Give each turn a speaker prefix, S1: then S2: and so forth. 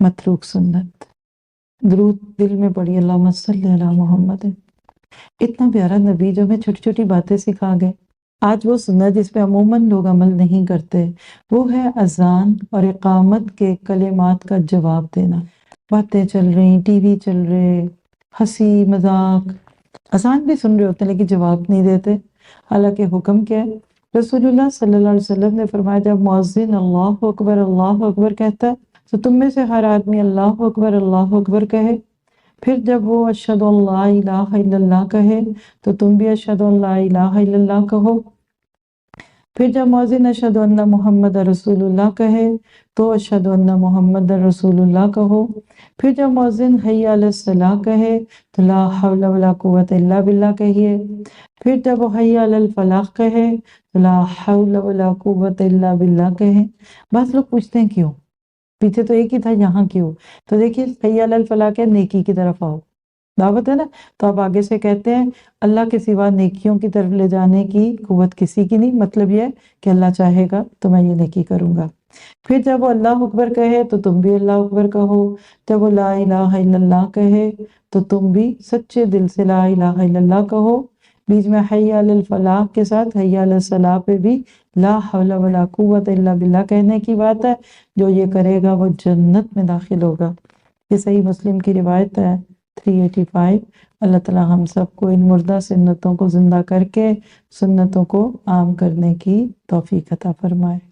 S1: متروک سنت، درود دل میں پڑھی اللہم صلی علی محمد۔ اتنا پیارا نبی جو ہمیں چھوٹی چھوٹی باتیں سکھا گئے۔ آج وہ سنت جس پہ عموماً لوگ عمل نہیں کرتے، وہ ہے اذان اور اقامت کے کلمات کا جواب دینا۔ باتیں چل رہی، ٹی وی چل رہے، ہنسی مذاق، اذان بھی سن رہے ہوتے ہیں لیکن جواب نہیں دیتے۔ حالانکہ حکم کیا ہے؟ رسول اللہ صلی اللہ علیہ وسلم نے فرمایا جب مؤذن اللہ اکبر کہتا ہے تو تم میں سے ہر آدمی اللہ اکبر کہے۔ پھر جب وہ اشہد ان لا الہ الا اللہ کہے تو تم بھی اشہد ان لا الہ الا اللہ کہو۔ پھر جب مؤذن اشہد ان محمد رسول اللہ کہے تو اشہد ان محمد رسول اللہ کہو۔ پھر جب مؤذن حی علی الصلاۃ کہے تو لا حول ولا قوت الا باللہ کہیے۔ پھر جب وہ حی علی الفلاح کہے تو لا حول ولا قوت الا باللہ کہے۔ بعض لوگ پوچھتے ہیں کیوں؟ پیچھے تو ایک ہی تھا، یہاں کیوں؟ تو دیکھیے حی علی الفلاح کہ نیکی کی طرف آؤ، دعوت ہے نا، تو آپ آگے سے کہتے ہیں اللہ کے سوا نیکیوں کی طرف لے جانے کی قوت کسی کی نہیں، مطلب یہ ہے کہ اللہ چاہے گا تو میں یہ نیکی کروں گا۔ پھر جب وہ اللہ اکبر کہے تو تم بھی اللہ اکبر کہو۔ جب وہ لا الہ الا اللہ کہے تو تم بھی سچے دل سے لا الہ الا اللہ کہو۔ بیچ میں حی علی الفلاح کے ساتھ حی علی الصلاح پہ بھی لا حول ولا قوت الا باللہ کہنے کی بات ہے۔ جو یہ کرے گا وہ جنت میں داخل ہوگا۔ یہ صحیح مسلم کی روایت ہے 385۔ اللہ تعالی ہم سب کو ان مردہ سنتوں کو زندہ کر کے سنتوں کو عام کرنے کی توفیق عطا فرمائے۔